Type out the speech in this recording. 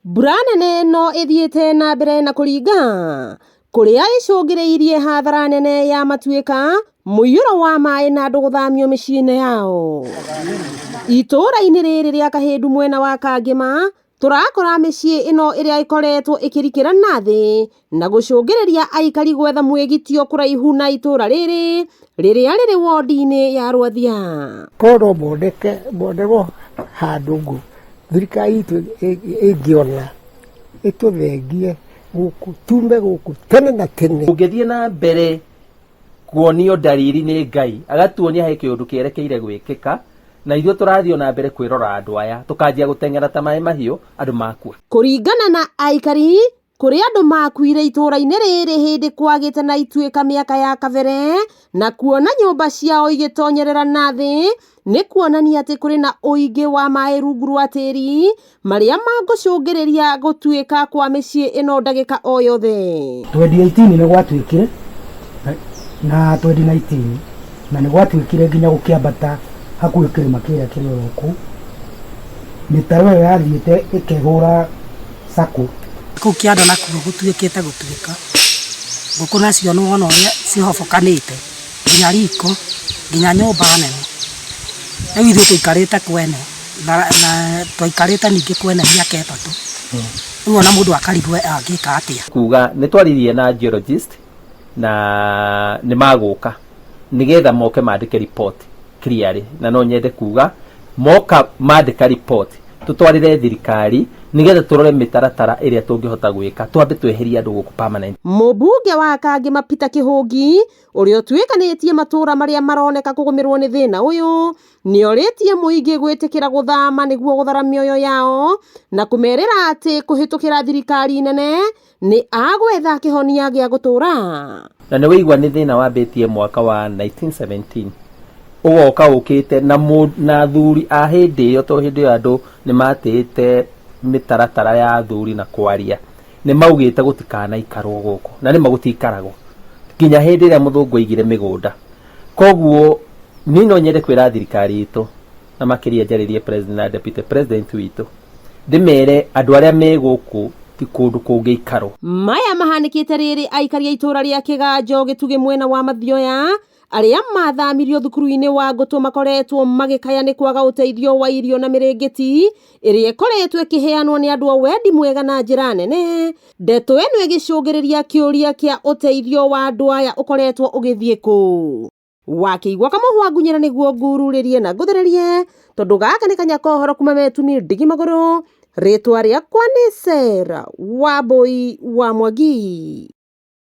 Mbura nene no ithiĩte na mbere na kũringa kũrĩa icũngĩrĩirie hathara nene ya matuĩka mũiyũro wa maĩ na andũ gũthamio mĩciĩ-inĩ yao. Itũũra-inĩ rĩrĩ rĩa Kahĩndũ mwena wa Kangema tũrakora mĩciĩ ĩno ĩrĩa ĩkoretwo ĩkĩrikĩra nathĩ na gũcũngĩrĩria aikari gwetha mwĩgitio kũraihu na itũũra rĩrĩ rĩrĩa rĩrĩ wondi-inĩ ya Rwathia. Korwo mondegwo handũ ngũ thirikari itũ ĩngĩona ĩtũthengie gũkũ tume gũkũ tene na tene. Ũngĩthiĩ na mbere kuonio ndariri nĩ Ngai agatuonia he kĩũndũ kĩerekeire gwĩkĩka na ithuĩ tũrathiĩ na mbere kwĩrora andũ aya tũkanjia gũteng'era ta maĩ mahiũ andũ makua. Kũringana na aikari kũrĩ andũ makuire itũũra-inĩ rĩrĩ hĩndĩ kwagĩte na ituĩka mĩaka ya kabere na kuona nyũmba ciao igĩtonyerera nathĩ nĩ kuonania atĩ kũrĩ na ũingĩ wa maĩ rungu rwa tĩri marĩa mangũcũngĩrĩria gũtuĩka kwa mĩciĩ ĩno ndagĩka o yothe. 2018 nĩ gwatuĩkire na 2019 na nĩ gwatuĩkire nginya gũkĩambata hakuhĩ kĩrĩma kĩrĩa kĩrĩ gũkũ mĩtaro ĩyo yathiĩte ĩkĩhũra sako kũu kĩanda nakuo gũtuĩkĩte gũtuĩka ngũkũ nacio nĩ wona ũrĩa cihobokanĩte nginya riko nginya nyũmba nene. Rĩu ithuĩ tũikarĩte kwene na twaikarĩte ningĩ kwene mĩaka ĩtatũ. Rĩu ona mũndũ akarigwo angĩka atĩa. Kuga nĩ twaririe na geologist na nĩ magũka nĩgetha moke mandĩke report clearly na no nyende kuga moka mandĩka report tũtwarĩre thirikari nĩgetha tũrore mĩtaratara ĩrĩa tũngĩhota gwĩka twambe tweherie andũ gũkũ permanent. Mũmbunge wa Kangema Peter Kĩhũngi ũrĩa ũtuĩkanĩtie matũũra marĩa maroneka kũgũmĩrwo nĩ thĩna ũyũ nĩorĩtie mũingĩ gwĩtĩkĩra gũthama nĩguo gũthara mĩoyo yao na kũmerĩra atĩ kũhĩtũkĩra thirikari nene nĩ agwetha kĩhonia gĩa gũtũũra. Na nĩ wĩigua nĩ thĩna wambĩtie mwaka wa 1917 ũgoka ũkĩte na athuri a hĩndĩ ĩyo to hĩndĩ ĩyo andũ nĩ matĩĩte mĩtaratara ya athuri na kwaria nĩ maugĩte gũtikanaikarwo gũkũ na nĩ magũtiikaragwo nginya hĩndĩ ĩrĩa mũthũngũ aigire mĩgũnda. Koguo niĩ no nyende kwĩra thirikari itũ na makĩria njarĩrie president na deputy president witũ ndĩmere andũ arĩa me gũkũ ti kũndũ kũngĩikarwo. Maya mahanĩkĩte rĩrĩ aikari a itũũra rĩa Kĩganjo Gĩtugĩ mwena wa Mathioya arĩa mathamirio thukuru-inĩ wa Ngũtũ makoretwo magĩkaya nĩ kwaga ũteithio wa irio na mĩrĩngĩti ĩrĩa ĩkoretwo ĩkĩheanwo nĩ andũ a wendi mwega na njĩra nene. Ndeto ĩno ĩgĩcũngĩrĩria kĩũria kĩa ũteithio wa andũ aya ũkoretwo ũgĩthiĩ kũ. Wakĩigua Kamũhwa Ngunyĩra nĩguo ngururĩrie na ngũthererie tondũ gaka nĩ Kanyakohoro kuma Metumi Ndigi Magũrũ. Rĩtwa rĩakwa nĩ Sarah Wambui wa Mwangi.